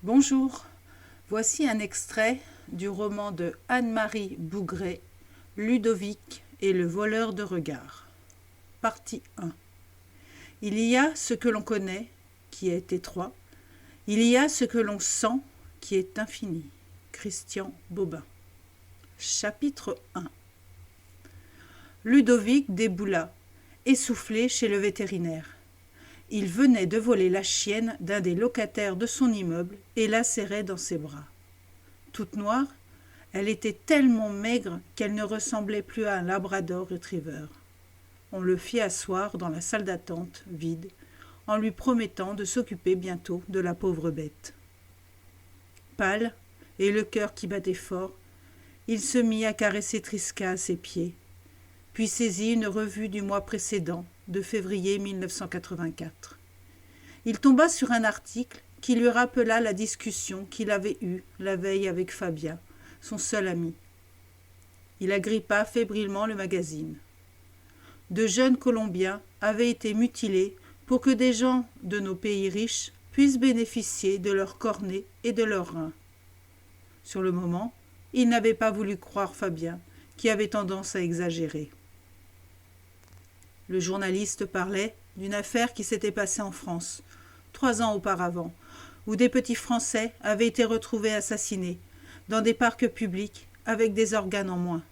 Bonjour, voici un extrait du roman de Anne-Marie Bougret, Ludovic et le voleur de regards. Partie 1. Il y a ce que l'on connaît, qui est étroit. Il y a ce que l'on sent, qui est infini. Christian Bobin. Chapitre 1. Ludovic déboula, essoufflé chez le vétérinaire. Il venait de voler la chienne d'un des locataires de son immeuble et la serrait dans ses bras. Toute noire, elle était tellement maigre qu'elle ne ressemblait plus à un labrador retriever. On le fit asseoir dans la salle d'attente vide, en lui promettant de s'occuper bientôt de la pauvre bête. Pâle, et le cœur qui battait fort, il se mit à caresser Trisca à ses pieds, puis saisit une revue du mois précédent, de février 1984. Il tomba sur un article qui lui rappela la discussion qu'il avait eue la veille avec Fabien, son seul ami. Il agrippa fébrilement le magazine. De jeunes Colombiens avaient été mutilés pour que des gens de nos pays riches puissent bénéficier de leurs cornets et de leurs reins. Sur le moment, il n'avait pas voulu croire Fabien, qui avait tendance à exagérer. Le journaliste parlait d'une affaire qui s'était passée en France, 3 ans auparavant, où des petits Français avaient été retrouvés assassinés dans des parcs publics avec des organes en moins.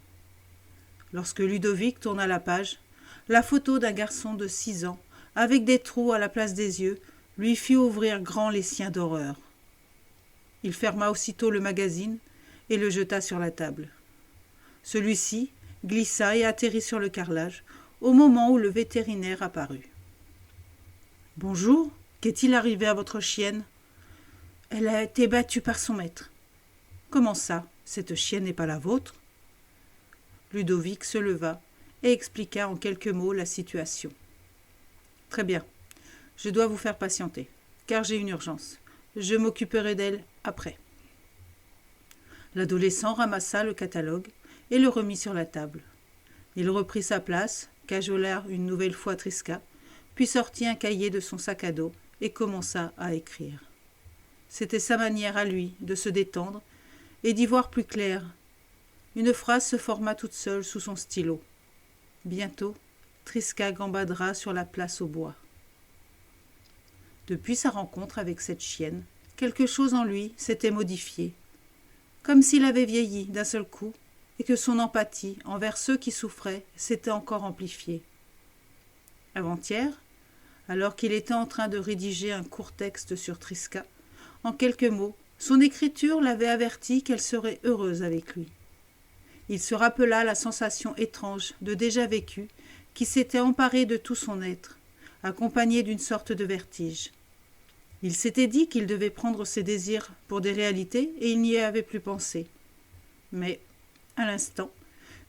Lorsque Ludovic tourna la page, la photo d'un garçon de 6 ans, avec des trous à la place des yeux, lui fit ouvrir grand les siens d'horreur. Il ferma aussitôt le magazine et le jeta sur la table. Celui-ci glissa et atterrit sur le carrelage, au moment où le vétérinaire apparut. « Bonjour, qu'est-il arrivé à votre chienne ?»« Elle a été battue par son maître. »« Comment ça, cette chienne n'est pas la vôtre ?» Ludovic se leva et expliqua en quelques mots la situation. « Très bien, je dois vous faire patienter, car j'ai une urgence. Je m'occuperai d'elle après. » L'adolescent ramassa le catalogue et le remit sur la table. Il reprit sa place, cajola une nouvelle fois Trisca, puis sortit un cahier de son sac à dos et commença à écrire. C'était sa manière à lui de se détendre et d'y voir plus clair. Une phrase se forma toute seule sous son stylo. Bientôt, Trisca gambadera sur la place aux bois. Depuis sa rencontre avec cette chienne, quelque chose en lui s'était modifié, comme s'il avait vieilli d'un seul coup et que son empathie envers ceux qui souffraient s'était encore amplifiée. Avant-hier, alors qu'il était en train de rédiger un court texte sur Trisca, en quelques mots, son écriture l'avait averti qu'elle serait heureuse avec lui. Il se rappela la sensation étrange de déjà vécu qui s'était emparée de tout son être, accompagnée d'une sorte de vertige. Il s'était dit qu'il devait prendre ses désirs pour des réalités et il n'y avait plus pensé. Mais, à l'instant,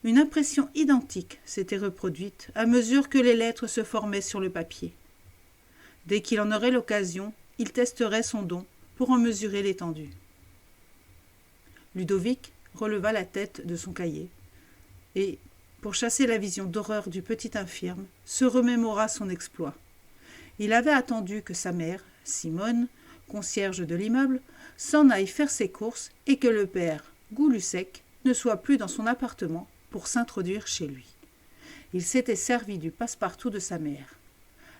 une impression identique s'était reproduite à mesure que les lettres se formaient sur le papier. Dès qu'il en aurait l'occasion, il testerait son don pour en mesurer l'étendue. Ludovic releva la tête de son cahier et, pour chasser la vision d'horreur du petit infirme, se remémora son exploit. Il avait attendu que sa mère, Simone, concierge de l'immeuble, s'en aille faire ses courses et que le père, Goulusec, ne soit plus dans son appartement pour s'introduire chez lui. Il s'était servi du passe-partout de sa mère.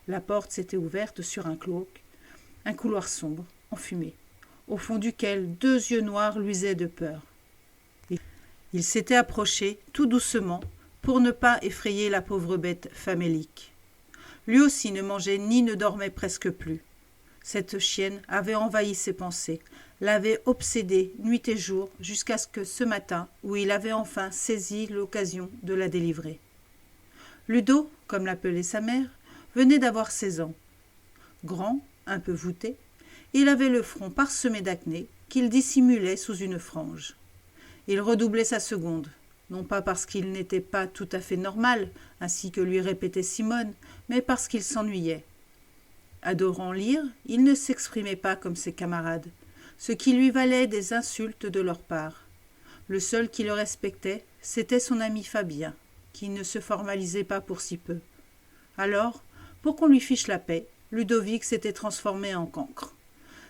La porte s'était ouverte sur un couloir sombre, enfumé, au fond duquel 2 yeux noirs luisaient de peur. Il s'était approché tout doucement pour ne pas effrayer la pauvre bête famélique. Lui aussi ne mangeait ni ne dormait presque plus. Cette chienne avait envahi ses pensées, l'avait obsédé nuit et jour jusqu'à ce que ce matin, où il avait enfin saisi l'occasion de la délivrer. Ludo, comme l'appelait sa mère, venait d'avoir 16 ans. Grand, un peu voûté, il avait le front parsemé d'acné qu'il dissimulait sous une frange. Il redoublait sa seconde, non pas parce qu'il n'était pas tout à fait normal, ainsi que lui répétait Simone, mais parce qu'il s'ennuyait. Adorant lire, il ne s'exprimait pas comme ses camarades, ce qui lui valait des insultes de leur part. Le seul qui le respectait, c'était son ami Fabien, qui ne se formalisait pas pour si peu. Alors, pour qu'on lui fiche la paix, Ludovic s'était transformé en cancre.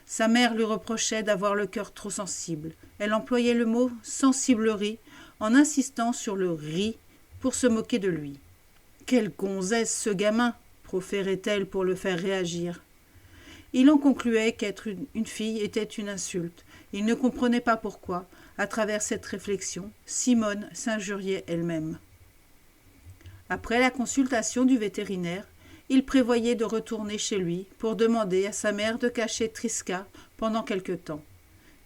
Sa mère lui reprochait d'avoir le cœur trop sensible. Elle employait le mot « sensiblerie » en insistant sur le « riz » pour se moquer de lui. « Quelle gonzesse ce gamin !» proférait-elle pour le faire réagir. Il en concluait qu'être une fille était une insulte. Il ne comprenait pas pourquoi, à travers cette réflexion, Simone s'injuriait elle-même. Après la consultation du vétérinaire, il prévoyait de retourner chez lui pour demander à sa mère de cacher Triska pendant quelque temps.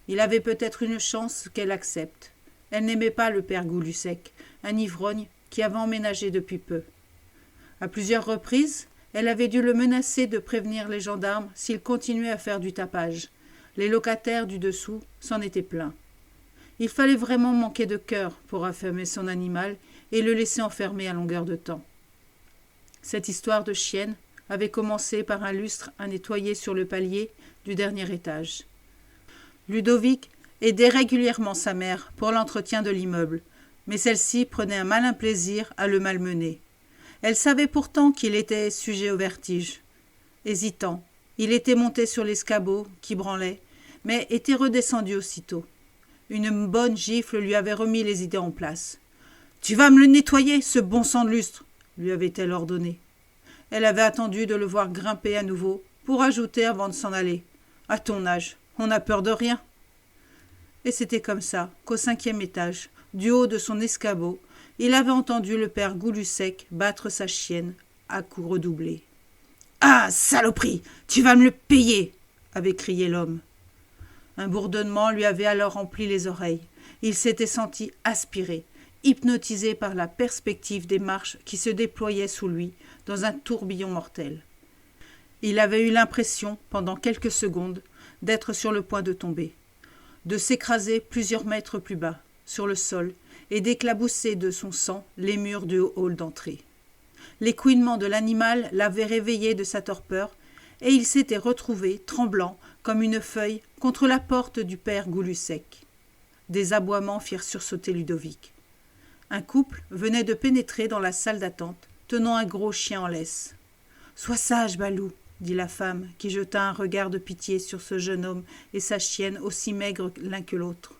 Il avait peut-être une chance qu'elle accepte. Elle n'aimait pas le père Goulusec, un ivrogne qui avait emménagé depuis peu. À plusieurs reprises, elle avait dû le menacer de prévenir les gendarmes s'il continuait à faire du tapage. Les locataires du dessous s'en étaient plaints. Il fallait vraiment manquer de cœur pour affamer son animal et le laisser enfermer à longueur de temps. Cette histoire de chienne avait commencé par un lustre à nettoyer sur le palier du dernier étage. Ludovic aidait régulièrement sa mère pour l'entretien de l'immeuble, mais celle-ci prenait un malin plaisir à le malmener. Elle savait pourtant qu'il était sujet au vertige. Hésitant, il était monté sur l'escabeau qui branlait, mais était redescendu aussitôt. Une bonne gifle lui avait remis les idées en place. « Tu vas me le nettoyer, ce bon sang de lustre !» lui avait-elle ordonné. Elle avait attendu de le voir grimper à nouveau pour ajouter avant de s'en aller. « À ton âge, on n'a peur de rien !» Et c'était comme ça qu'au 5e étage, du haut de son escabeau, il avait entendu le père Goulusec battre sa chienne à coups redoublés. « Ah, saloperie, tu vas me le payer !» avait crié l'homme. Un bourdonnement lui avait alors rempli les oreilles. Il s'était senti aspiré, hypnotisé par la perspective des marches qui se déployaient sous lui dans un tourbillon mortel. Il avait eu l'impression, pendant quelques secondes, d'être sur le point de tomber, de s'écraser plusieurs mètres plus bas, sur le sol, et d'éclabousser de son sang les murs du hall d'entrée. L'écouinement de l'animal l'avait réveillé de sa torpeur, et il s'était retrouvé, tremblant, comme une feuille, contre la porte du père Goulusec. Des aboiements firent sursauter Ludovic. Un couple venait de pénétrer dans la salle d'attente, tenant un gros chien en laisse. « Sois sage, Balou !» dit la femme, qui jeta un regard de pitié sur ce jeune homme et sa chienne aussi maigres l'un que l'autre.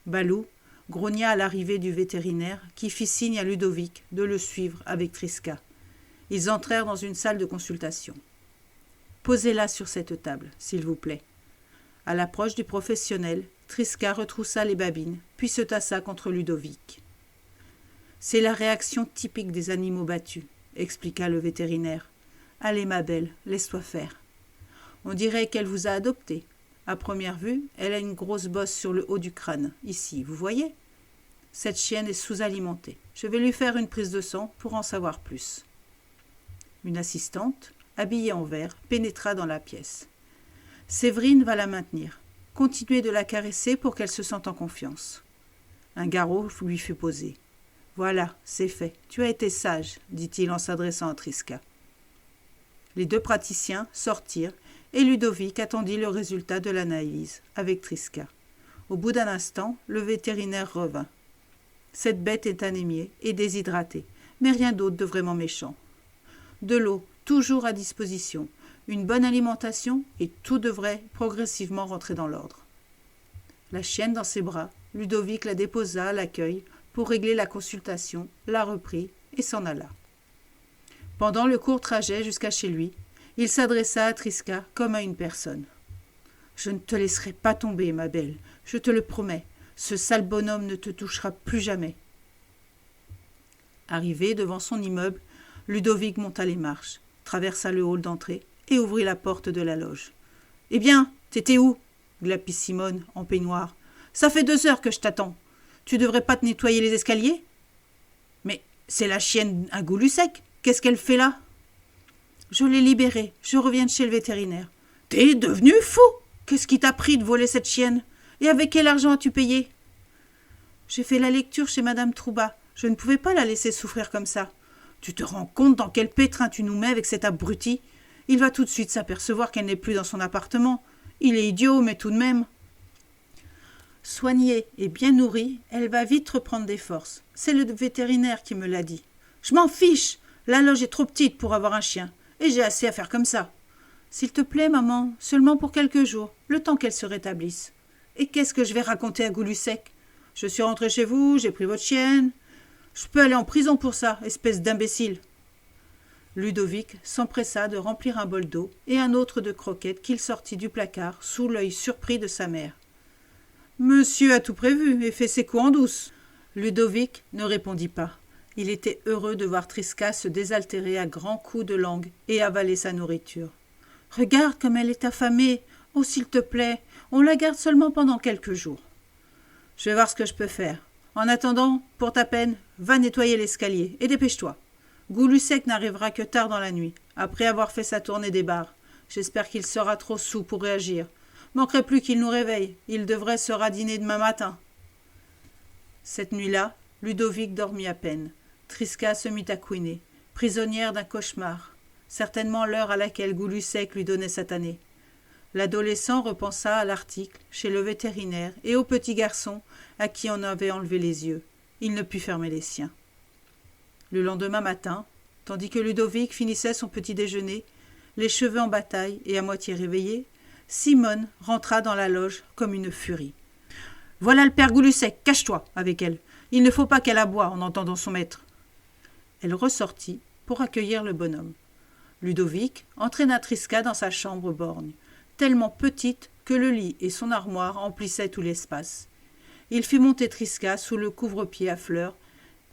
Balou grogna à l'arrivée du vétérinaire, qui fit signe à Ludovic de le suivre avec Triska. Ils entrèrent dans une salle de consultation. « Posez-la sur cette table, s'il vous plaît. » À l'approche du professionnel, Triska retroussa les babines, puis se tassa contre Ludovic. « C'est la réaction typique des animaux battus, » expliqua le vétérinaire. « Allez, ma belle, laisse-toi faire. On dirait qu'elle vous a adopté. À première vue, elle a une grosse bosse sur le haut du crâne, ici, vous voyez ? Cette chienne est sous-alimentée. Je vais lui faire une prise de sang pour en savoir plus. » Une assistante, habillée en vert, pénétra dans la pièce. « Séverine va la maintenir. Continuez de la caresser pour qu'elle se sente en confiance. » Un garrot lui fut posé. « Voilà, c'est fait. Tu as été sage, » dit-il en s'adressant à Triska. Les deux praticiens sortirent et Ludovic attendit le résultat de l'analyse avec Triska. Au bout d'un instant, le vétérinaire revint. Cette bête est anémiée et déshydratée, mais rien d'autre de vraiment méchant. De l'eau, toujours à disposition, une bonne alimentation et tout devrait progressivement rentrer dans l'ordre. La chienne dans ses bras, Ludovic la déposa à l'accueil pour régler la consultation, la reprit et s'en alla. Pendant le court trajet jusqu'à chez lui, il s'adressa à Triska comme à une personne. « Je ne te laisserai pas tomber, ma belle, je te le promets. Ce sale bonhomme ne te touchera plus jamais. » Arrivé devant son immeuble, Ludovic monta les marches, traversa le hall d'entrée et ouvrit la porte de la loge. « Eh bien, t'étais où ?» glapit Simone, en peignoir. « Ça fait 2 heures que je t'attends. Tu devrais pas te nettoyer les escaliers ?»« Mais c'est la chienne à Goulusec. Qu'est-ce qu'elle fait là ?»« Je l'ai libérée. Je reviens de chez le vétérinaire. »« T'es devenu fou ! Qu'est-ce qui t'a pris de voler cette chienne ? Et avec quel argent as-tu payé ? » « J'ai fait la lecture chez Madame Trouba. Je ne pouvais pas la laisser souffrir comme ça. Tu te rends compte dans quel pétrin tu nous mets avec cet abruti ? Il va tout de suite s'apercevoir qu'elle n'est plus dans son appartement. Il est idiot, mais tout de même. » Soignée et bien nourrie, elle va vite reprendre des forces. C'est le vétérinaire qui me l'a dit. « Je m'en fiche. La loge est trop petite pour avoir un chien. Et j'ai assez à faire comme ça. S'il te plaît, maman, seulement pour quelques jours, le temps qu'elle se rétablisse. Et qu'est-ce que je vais raconter à Goulusec? Je suis rentré chez vous, j'ai pris votre chienne. Je peux aller en prison pour ça, espèce d'imbécile. Ludovic s'empressa de remplir un bol d'eau et un autre de croquettes qu'il sortit du placard sous l'œil surpris de sa mère. Monsieur a tout prévu et fait ses coups en douce. Ludovic ne répondit pas. Il était heureux de voir Trisca se désaltérer à grands coups de langue et avaler sa nourriture. « Regarde comme elle est affamée. Oh, s'il te plaît, on la garde seulement pendant quelques jours. Je vais voir ce que je peux faire. En attendant, pour ta peine, va nettoyer l'escalier et dépêche-toi. Goulusec n'arrivera que tard dans la nuit, après avoir fait sa tournée des bars. J'espère qu'il sera trop saoul pour réagir. Manquerait plus qu'il nous réveille. Il devrait se radiner demain matin. » Cette nuit-là, Ludovic dormit à peine. Trisca se mit à couiner, prisonnière d'un cauchemar, certainement l'heure à laquelle Goulusec lui donnait sa tannée. L'adolescent repensa à l'article chez le vétérinaire et au petit garçon à qui on avait enlevé les yeux. Il ne put fermer les siens. Le lendemain matin, tandis que Ludovic finissait son petit déjeuner, les cheveux en bataille et à moitié réveillé, Simone rentra dans la loge comme une furie. « Voilà le père Goulusec, cache-toi avec elle. Il ne faut pas qu'elle aboie en entendant son maître. » Elle ressortit pour accueillir le bonhomme. Ludovic entraîna Trisca dans sa chambre borgne, tellement petite que le lit et son armoire emplissaient tout l'espace. Il fit monter Trisca sous le couvre-pied à fleurs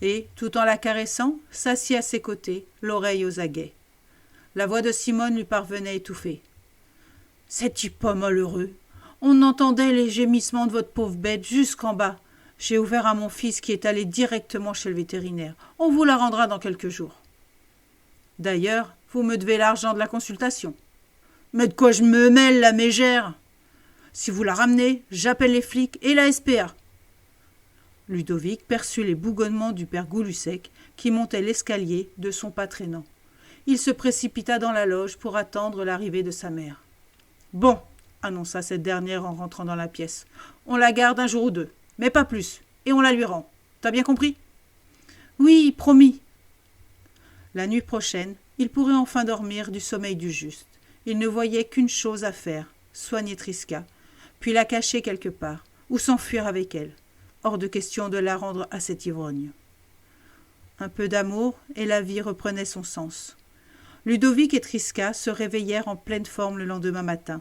et, tout en la caressant, s'assit à ses côtés, l'oreille aux aguets. La voix de Simone lui parvenait étouffée. « C'est-tu pas malheureux? On entendait les gémissements de votre pauvre bête jusqu'en bas. J'ai ouvert à mon fils qui est allé directement chez le vétérinaire. On vous la rendra dans quelques jours. D'ailleurs, vous me devez l'argent de la consultation. » « Mais de quoi je me mêle, la mégère? Si vous la ramenez, j'appelle les flics et la SPA. » Ludovic perçut les bougonnements du père Goulusec qui montait l'escalier de son pas traînant. Il se précipita dans la loge pour attendre l'arrivée de sa mère. « Bon, » annonça cette dernière en rentrant dans la pièce. « On la garde un jour ou deux, mais pas plus, et on la lui rend. T'as bien compris? »« Oui, promis. » La nuit prochaine, il pourrait enfin dormir du sommeil du juste. Il ne voyait qu'une chose à faire, soigner Trisca, puis la cacher quelque part, ou s'enfuir avec elle. Hors de question de la rendre à cet ivrogne. Un peu d'amour, et la vie reprenait son sens. Ludovic et Trisca se réveillèrent en pleine forme le lendemain matin.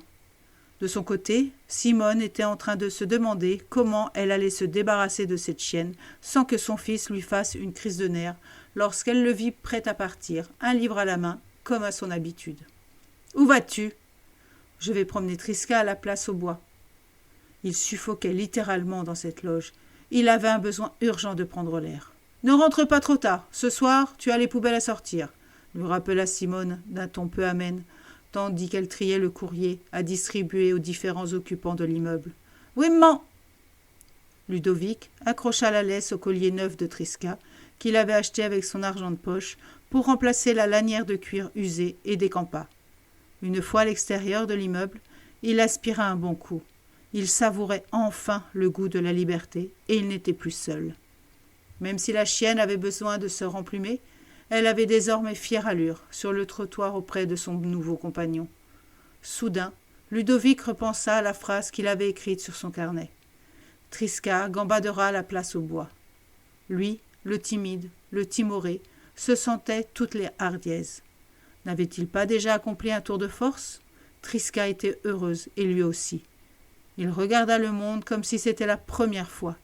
De son côté, Simone était en train de se demander comment elle allait se débarrasser de cette chienne sans que son fils lui fasse une crise de nerfs lorsqu'elle le vit prêt à partir, un livre à la main, comme à son habitude. « Où vas-tu » ? ?»« Je vais promener Trisca à la place au bois. » Il suffoquait littéralement dans cette loge. Il avait un besoin urgent de prendre l'air. « Ne rentre pas trop tard. Ce soir, tu as les poubelles à sortir, » lui rappela Simone d'un ton peu amène, tandis qu'elle triait le courrier à distribuer aux différents occupants de l'immeuble. « Oui, maman !» Ludovic accrocha la laisse au collier neuf de Trisca, qu'il avait acheté avec son argent de poche, pour remplacer la lanière de cuir usée et décampa. Une fois à l'extérieur de l'immeuble, il aspira un bon coup. Il savourait enfin le goût de la liberté et il n'était plus seul. Même si la chienne avait besoin de se remplumer, elle avait désormais fière allure sur le trottoir auprès de son nouveau compagnon. Soudain, Ludovic repensa à la phrase qu'il avait écrite sur son carnet. Trisca gambadera la place au bois. Lui, le timide, le timoré, se sentait toutes les hardiaises. N'avait-il pas déjà accompli un tour de force? Trisca était heureuse, et lui aussi. Il regarda le monde comme si c'était la première fois.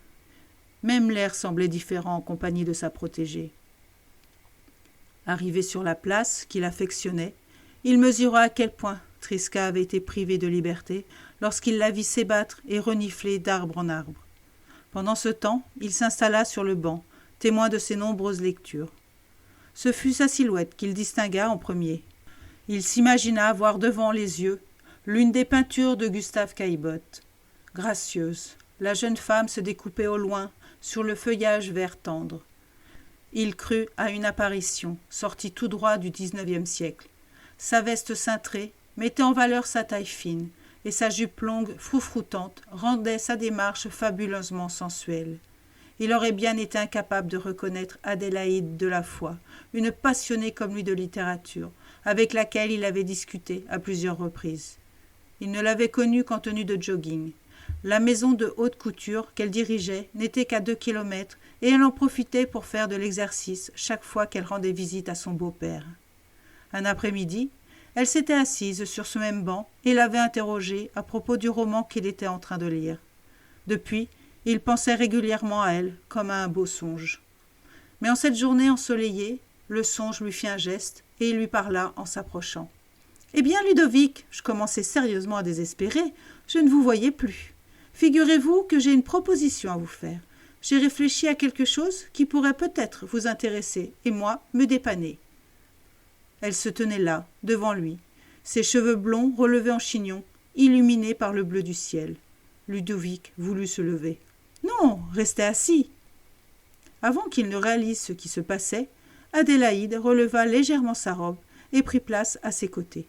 Même l'air semblait différent en compagnie de sa protégée. Arrivé sur la place qu'il affectionnait, il mesura à quel point Trisca avait été privée de liberté lorsqu'il la vit s'ébattre et renifler d'arbre en arbre. Pendant ce temps, il s'installa sur le banc, témoin de ses nombreuses lectures. Ce fut sa silhouette qu'il distingua en premier. Il s'imagina voir devant les yeux l'une des peintures de Gustave Caillebotte. Gracieuse, la jeune femme se découpait au loin sur le feuillage vert tendre. Il crut à une apparition, sortie tout droit du XIXe siècle. Sa veste cintrée mettait en valeur sa taille fine, et sa jupe longue, froufroutante, rendait sa démarche fabuleusement sensuelle. Il aurait bien été incapable de reconnaître Adélaïde de la Foix, une passionnée comme lui de littérature, avec laquelle il avait discuté à plusieurs reprises. Il ne l'avait connue qu'en tenue de jogging. La maison de haute couture qu'elle dirigeait n'était qu'à 2 kilomètres et elle en profitait pour faire de l'exercice chaque fois qu'elle rendait visite à son beau-père. Un après-midi, elle s'était assise sur ce même banc et l'avait interrogé à propos du roman qu'il était en train de lire. Depuis, il pensait régulièrement à elle, comme à un beau songe. Mais en cette journée ensoleillée, le songe lui fit un geste et il lui parla en s'approchant. « Eh bien, Ludovic, je commençais sérieusement à désespérer, je ne vous voyais plus. Figurez-vous que j'ai une proposition à vous faire. J'ai réfléchi à quelque chose qui pourrait peut-être vous intéresser et moi me dépanner. » Elle se tenait là, devant lui, ses cheveux blonds relevés en chignon, illuminés par le bleu du ciel. Ludovic voulut se lever. « Non, restez assis !» Avant qu'il ne réalise ce qui se passait, Adélaïde releva légèrement sa robe et prit place à ses côtés.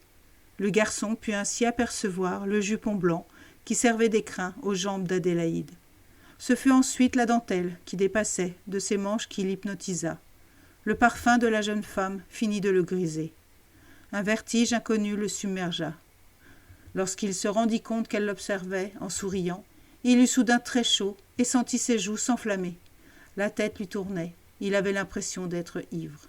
Le garçon put ainsi apercevoir le jupon blanc qui servait d'écrin aux jambes d'Adélaïde. Ce fut ensuite la dentelle qui dépassait de ses manches qui l'hypnotisa. Le parfum de la jeune femme finit de le griser. Un vertige inconnu le submergea. Lorsqu'il se rendit compte qu'elle l'observait en souriant, il eut soudain très chaud et sentit ses joues s'enflammer. La tête lui tournait. Il avait l'impression d'être ivre.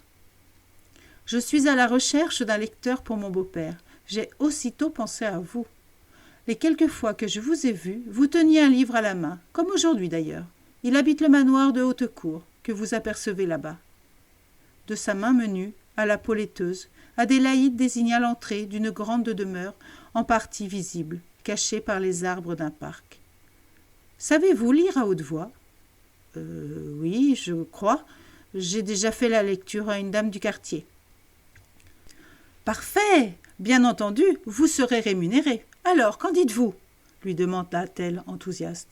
« Je suis à la recherche d'un lecteur pour mon beau-père. J'ai aussitôt pensé à vous. Les quelques fois que je vous ai vu, vous teniez un livre à la main, comme aujourd'hui d'ailleurs. Il habite le manoir de Haute-Cour, que vous apercevez là-bas. » De sa main menue, à la peau laiteuse, Adélaïde désigna l'entrée d'une grande demeure, en partie visible, cachée par les arbres d'un parc. « Savez-vous lire à haute voix ?»« Oui, je crois. J'ai déjà fait la lecture à une dame du quartier. »« Parfait ! Bien entendu, vous serez rémunéré. Alors, qu'en dites-vous » lui demanda-t-elle enthousiaste.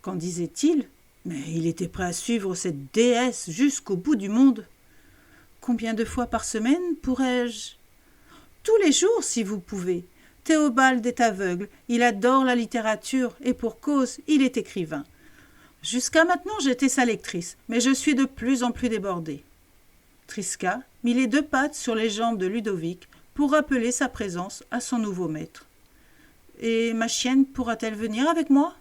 Qu'en disait-il ? Mais il était prêt à suivre cette déesse jusqu'au bout du monde. Combien de fois par semaine pourrais-je ? Tous les jours, si vous pouvez. Théobald est aveugle, il adore la littérature et pour cause, il est écrivain. Jusqu'à maintenant, j'étais sa lectrice, mais je suis de plus en plus débordée. Trisca mit les 2 pattes sur les jambes de Ludovic pour rappeler sa présence à son nouveau maître. « Et ma chienne pourra-t-elle venir avec moi ?»«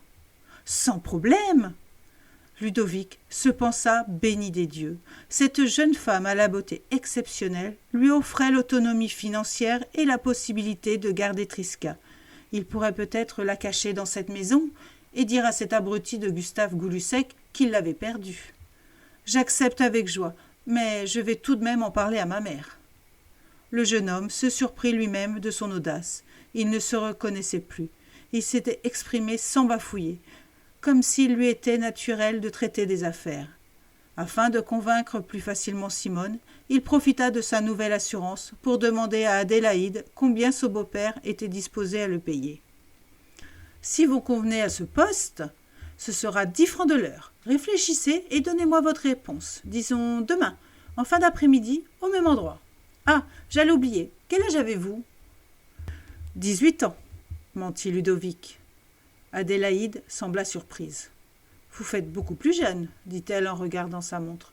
Sans problème !» Ludovic se pensa béni des dieux. Cette jeune femme à la beauté exceptionnelle lui offrait l'autonomie financière et la possibilité de garder Trisca. Il pourrait peut-être la cacher dans cette maison et dire à cet abruti de Gustave Goulusec qu'il l'avait perdue. « J'accepte avec joie, mais je vais tout de même en parler à ma mère. » Le jeune homme se surprit lui-même de son audace. Il ne se reconnaissait plus. Il s'était exprimé sans bafouiller, comme s'il lui était naturel de traiter des affaires. Afin de convaincre plus facilement Simone, il profita de sa nouvelle assurance pour demander à Adélaïde combien son beau-père était disposé à le payer. « Si vous convenez à ce poste, ce sera 10 francs de l'heure. Réfléchissez et donnez-moi votre réponse, disons demain, en fin d'après-midi, au même endroit. Ah, j'allais oublier, quel âge avez-vous » « 18 ans, mentit Ludovic. Adélaïde sembla surprise. « Vous faites beaucoup plus jeune, dit-elle en regardant sa montre.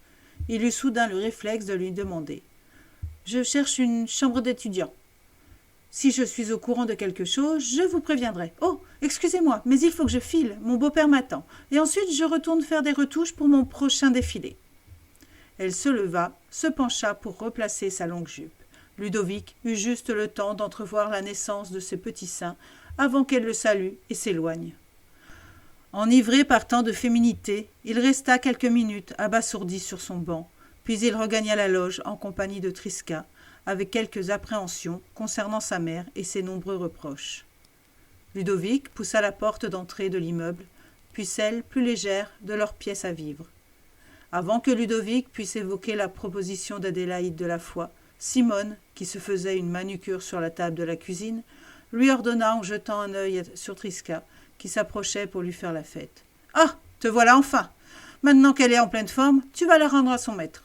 Il eut soudain le réflexe de lui demander. « Je cherche une chambre d'étudiant. Si je suis au courant de quelque chose, je vous préviendrai. Oh, excusez-moi, mais il faut que je file, mon beau-père m'attend, et ensuite je retourne faire des retouches pour mon prochain défilé. » Elle se leva, se pencha pour replacer sa longue jupe. Ludovic eut juste le temps d'entrevoir la naissance de ses petits seins avant qu'elle le salue et s'éloigne. Enivré par tant de féminité, il resta quelques minutes abasourdi sur son banc, puis il regagna la loge en compagnie de Trisca, avec quelques appréhensions concernant sa mère et ses nombreux reproches. Ludovic poussa la porte d'entrée de l'immeuble, puis celle, plus légère, de leur pièce à vivre. Avant que Ludovic puisse évoquer la proposition d'Adélaïde de la Foix, Simone, qui se faisait une manucure sur la table de la cuisine, lui ordonna en jetant un œil sur Trisca, qui s'approchait pour lui faire la fête. « Ah, te voilà enfin! Maintenant qu'elle est en pleine forme, tu vas la rendre à son maître. »«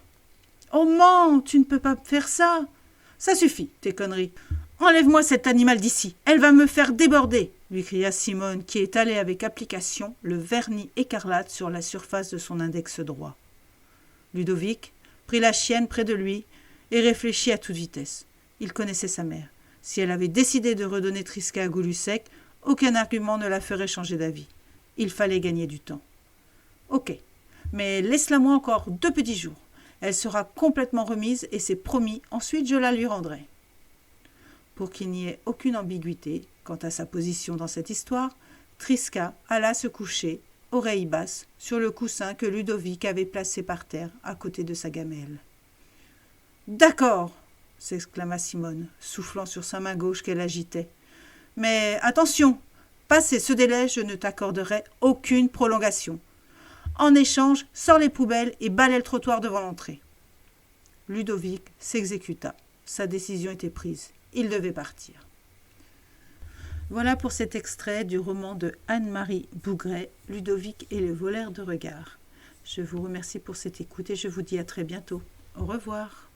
Oh man, tu ne peux pas faire ça !»« Ça suffit, tes conneries. Enlève-moi cet animal d'ici, elle va me faire déborder !» lui cria Simone, qui étalait avec application le vernis écarlate sur la surface de son index droit. Ludovic prit la chienne près de lui et réfléchit à toute vitesse. Il connaissait sa mère. Si elle avait décidé de redonner Trisca à Goulusec, aucun argument ne la ferait changer d'avis. Il fallait gagner du temps. Ok, mais laisse-la moi encore 2 petits jours. Elle sera complètement remise et c'est promis, ensuite je la lui rendrai. Pour qu'il n'y ait aucune ambiguïté quant à sa position dans cette histoire, Trisca alla se coucher, oreille basse, sur le coussin que Ludovic avait placé par terre à côté de sa gamelle. « D'accord !» s'exclama Simone, soufflant sur sa main gauche qu'elle agitait. « Mais attention, passé ce délai, je ne t'accorderai aucune prolongation. En échange, sors les poubelles et balaie le trottoir devant l'entrée. » Ludovic s'exécuta. Sa décision était prise. Il devait partir. Voilà pour cet extrait du roman de Anne-Marie Bougret, Ludovic et le voleur de regard. Je vous remercie pour cette écoute et je vous dis à très bientôt. Au revoir.